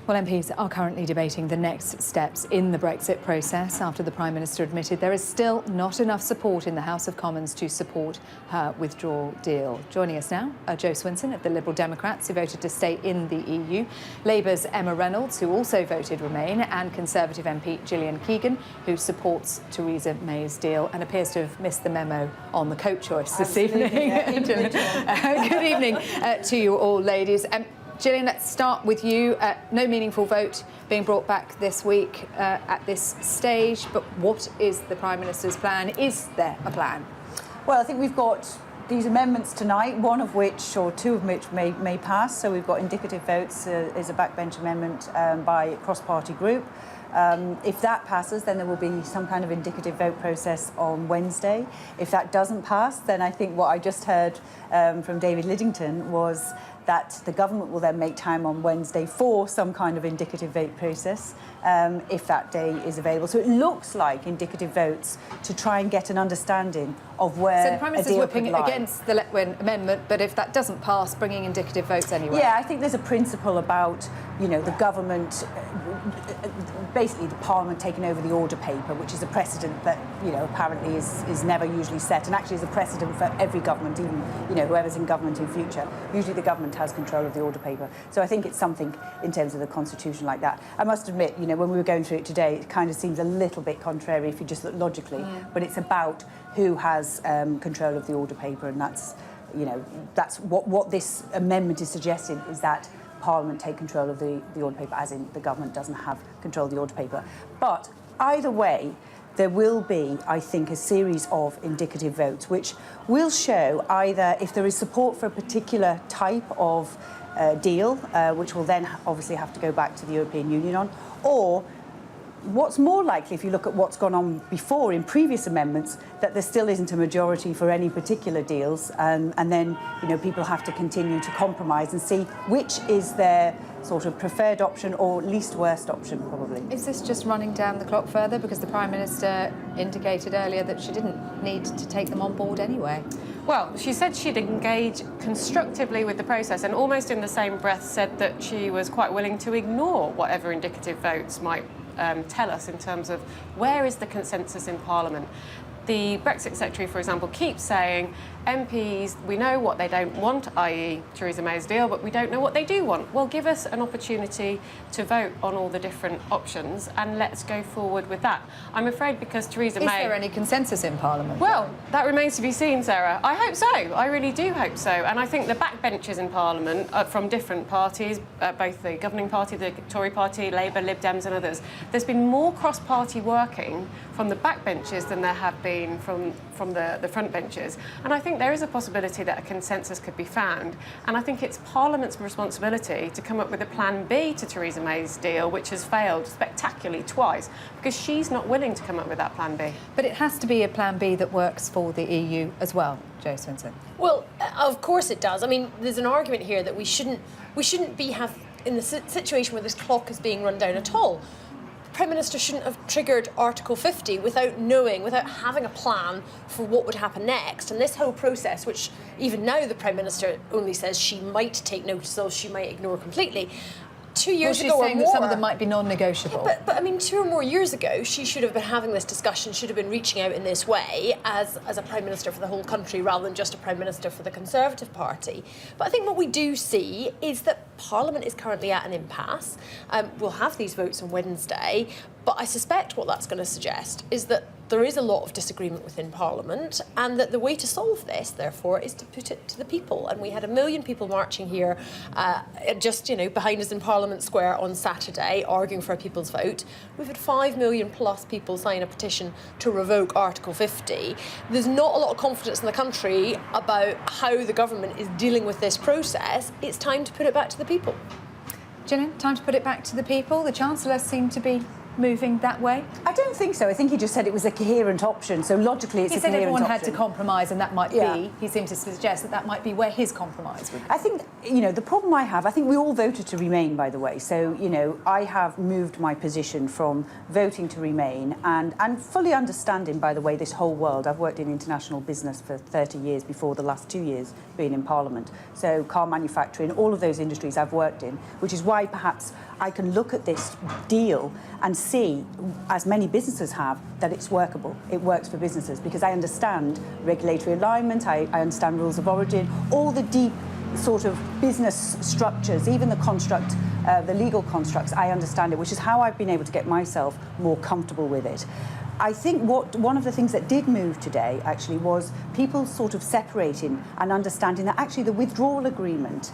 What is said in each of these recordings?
Well, MPs are currently debating the next steps in the Brexit process after the Prime Minister admitted there is still not enough support in the House of Commons to support her withdrawal deal. Joining us now are Jo Swinson of the Liberal Democrats, who voted to stay in the EU, Labour's Emma Reynolds, who also voted Remain, and Conservative MP Gillian Keegan, who supports Theresa May's deal and appears to have missed the memo on the coat choice this evening. Yeah. Good evening to you all, ladies. Gillian, let's start with you. No meaningful vote being brought back this week at this stage, but what is the Prime Minister's plan? Is there a plan? Well, I think we've got these amendments tonight, one of which, or two of which may pass. So we've got indicative votes, is a backbench amendment by a cross-party group. If that passes, then there will be some kind of indicative vote process on Wednesday. If that doesn't pass, then I think what I just heard from David Liddington was that the government will then make time on Wednesday for some kind of indicative vote process, if that day is available. So it looks like indicative votes to try and get an understanding of where So the Prime Minister's whipping lie. against the Letwin amendment, but if that doesn't pass, bringing indicative votes anyway. Yeah, I think there's a principle about, you know, the government, basically the Parliament taking over the order paper, which is a precedent that, you know, apparently is never usually set, and actually is a precedent for every government, even, you know, whoever's in government in future. Usually the government has control of the order paper. So I think it's something in terms of the Constitution like that. I must admit, you know, when we were going through it today, it kind of seems a little bit contrary if you just look logically, but it's about who has control of the order paper, and that's, you know, that's what this amendment is suggesting, is that Parliament take control of the order paper, as in the government doesn't have control of the order paper. But either way, there will be, I think, a series of indicative votes which will show either if there is support for a particular type of deal, which will then obviously have to go back to the European Union on, or what's more likely, if you look at what's gone on before in previous amendments, that there still isn't a majority for any particular deals, and then, you know, people have to continue to compromise and see which is their sort of preferred option or least worst option, probably. Is this just running down the clock further? Because the Prime Minister indicated earlier that she didn't need to take them on board anyway. Well, she said she'd engage constructively with the process, and almost in the same breath said that she was quite willing to ignore whatever indicative votes might tell us in terms of where is the consensus in Parliament. The Brexit Secretary, for example, keeps saying MPs, we know what they don't want, i.e. Theresa May's deal, but we don't know what they do want. Well, give us an opportunity to vote on all the different options and let's go forward with that. I'm afraid because Theresa May... Is there any consensus in Parliament? Well, that remains to be seen, Sarah. I hope so. I really do hope so. And I think the backbenchers in Parliament from different parties, both the governing party, the Tory party, Labour, Lib Dems and others, there's been more cross-party working from the backbenchers than there have been from the front benches. And I think there is a possibility that a consensus could be found. And I think it's Parliament's responsibility to come up with a plan B to Theresa May's deal, which has failed spectacularly twice, because she's not willing to come up with that plan B. But it has to be a plan B that works for the EU as well, Jo Swinson. Well, of course it does. I mean, there's an argument here that we shouldn't be in the situation where this clock is being run down at all. Prime Minister shouldn't have triggered Article 50 without having a plan for what would happen next. And this whole process, which even now the Prime Minister only says she might take notice of, she might ignore completely. 2 years ago or more... She's saying that some of them might be non-negotiable. But I mean, 2 or more years ago, she should have been having this discussion, should have been reaching out in this way as a Prime Minister for the whole country rather than just a Prime Minister for the Conservative Party. But I think what we do see is that Parliament is currently at an impasse. We'll have these votes on Wednesday, but I suspect what that's going to suggest is that there is a lot of disagreement within Parliament, and that the way to solve this, therefore, is to put it to the people. And we had 1 million people marching here, just, you know, behind us in Parliament Square on Saturday, arguing for a people's vote. We've had 5 million plus people sign a petition to revoke Article 50. There's not a lot of confidence in the country about how the government is dealing with this process. It's time to put it back to the people. Gillian, time to put it back to the people. The Chancellor seemed to be moving that way? I don't think so. I think he just said it was a coherent option. So logically, it's a coherent option. He said everyone had to compromise, and that might Yeah. be. He seemed to suggest that might be where his compromise would be. I think, the problem I have, I think we all voted to remain, by the way. So, I have moved my position from voting to remain and fully understanding, by the way, this whole world. I've worked in international business for 30 years before the last 2 years being in Parliament. So car manufacturing, all of those industries I've worked in, which is why perhaps I can look at this deal and see, as many businesses have, that it's workable. It works for businesses because I understand regulatory alignment, I understand rules of origin, all the deep sort of business structures, even the construct, the legal constructs, I understand it, which is how I've been able to get myself more comfortable with it. I think one of the things that did move today actually was people sort of separating and understanding that actually the withdrawal agreement,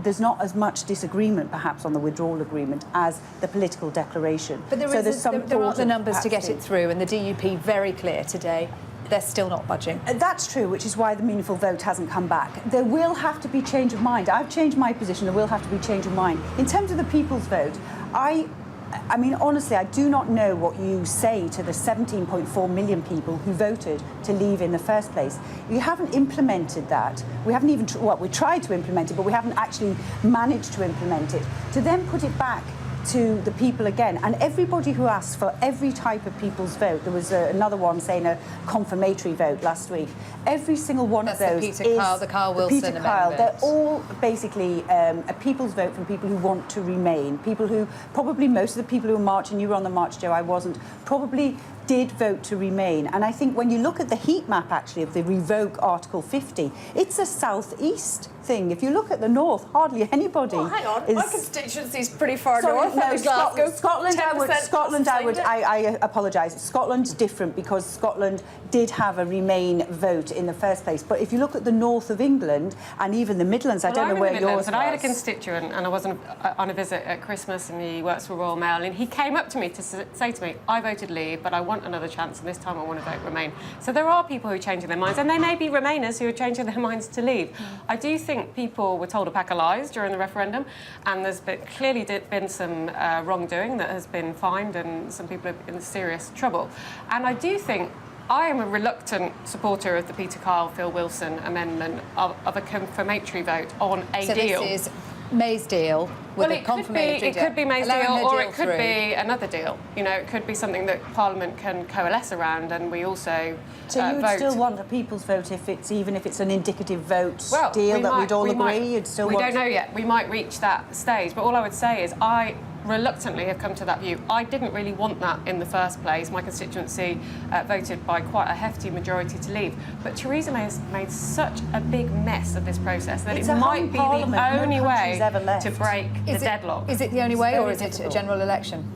there's not as much disagreement perhaps on the withdrawal agreement as the political declaration. But there are the numbers to get it through, and the DUP very clear today. They're still not budging. That's true, which is why the meaningful vote hasn't come back. There will have to be change of mind. I've changed my position. There will have to be change of mind. In terms of the people's vote, I mean, honestly, I do not know what you say to the 17.4 million people who voted to leave in the first place. You haven't implemented that. We haven't even, we tried to implement it, but we haven't actually managed to implement it. To then put it back to the people again, and everybody who asked for every type of people's vote. There was another one saying a confirmatory vote last week. Every single one of those is the Carl Wilson Peter Kyle. amendment. They're all basically a people's vote from people who want to remain. People who probably most of the people who were marching. You were on the march, Joe. I wasn't. Probably did vote to remain. And I think when you look at the heat map, actually, of the revoke Article 50, it's a southeast thing. If you look at the north, hardly anybody. Oh, hang on. My constituency's pretty far Sorry, north. no, Glasgow. Scotland, I apologise. Scotland's different because Scotland did have a Remain vote in the first place. But if you look at the north of England and even the Midlands, I don't know where yours was. I had a constituent and I was on a visit at Christmas, and he works for Royal Mail, and he came up to me to say to me, I voted Leave, but I want another chance, and this time I want to vote Remain. So there are people who are changing their minds, and they may be Remainers who are changing their minds to Leave. I do think people were told a pack of lies during the referendum, and there's clearly been some wrongdoing that has been fined, and some people are in serious trouble. And I do think I am a reluctant supporter of the Peter Kyle, Phil Wilson amendment of a confirmatory vote on a deal. So this is May's deal with a confirmatory deal. It could be May's deal, or it could be another deal. It could be something that Parliament can coalesce around, and we also So you would vote. still want the people's vote even if it's an indicative vote Well, deal that we'd all we agree? might. You'd still we want... don't know yet. We might reach that stage. But all I would say is I reluctantly have come to that view. I didn't really want that in the first place. My constituency voted by quite a hefty majority to leave. But Theresa May has made such a big mess of this process that It's it a might hung be parliament. the No only country's way ever left. to break the deadlock. Is it the only way, very or is it a difficult. general election?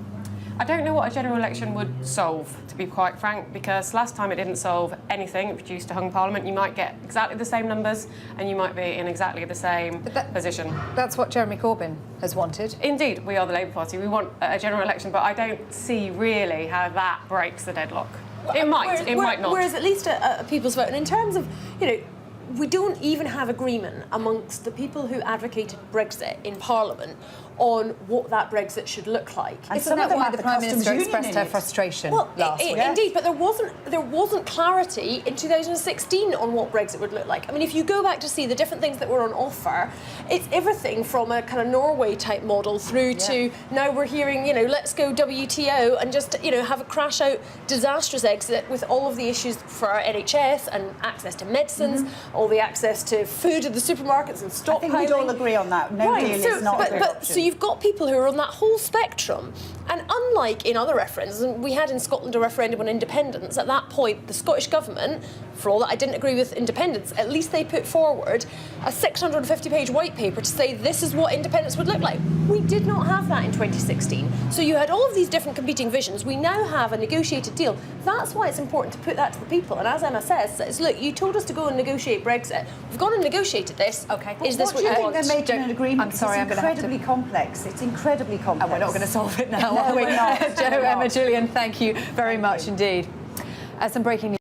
I don't know what a general election would solve, to be quite frank, because last time it didn't solve anything. It produced a hung parliament. You might get exactly the same numbers, and you might be in exactly the same position. That's what Jeremy Corbyn has wanted. Indeed, we are the Labour Party. We want a general election, but I don't see really how that breaks the deadlock. It might not. Whereas at least a people's vote, and in terms of, we don't even have agreement amongst the people who advocated Brexit in Parliament on what that Brexit should look like. And Isn't that why the Prime Minister expressed her frustration last week? Indeed, but there wasn't clarity in 2016 on what Brexit would look like. I mean, if you go back to see the different things that were on offer, it's everything from a kind of Norway type model through to now we're hearing, let's go WTO and just, have a crash out disastrous exit with all of the issues for our NHS and access to medicines, all the access to food at the supermarkets and stockpiling. I think we'd all agree on that. No deal is not a good option. So you've got people who are on that whole spectrum. And unlike in other referendums, and we had in Scotland a referendum on independence, at that point the Scottish Government, for all that I didn't agree with independence, at least they put forward a 650-page white paper to say this is what independence would look like. We did not have that in 2016. So you had all of these different competing visions. We now have a negotiated deal. That's why it's important to put that to the people. And as Emma says, look, you told us to go and negotiate Brexit. We've gone and negotiated this. Okay. Is this what do you you want? think they're making an agreement? I'm sorry, I'm it's going to have to... incredibly complex. It's incredibly complex. And we're not going to solve it now, No, are we? we're not. Joe, Emma, Gillian, thank you very much indeed. Some breaking news.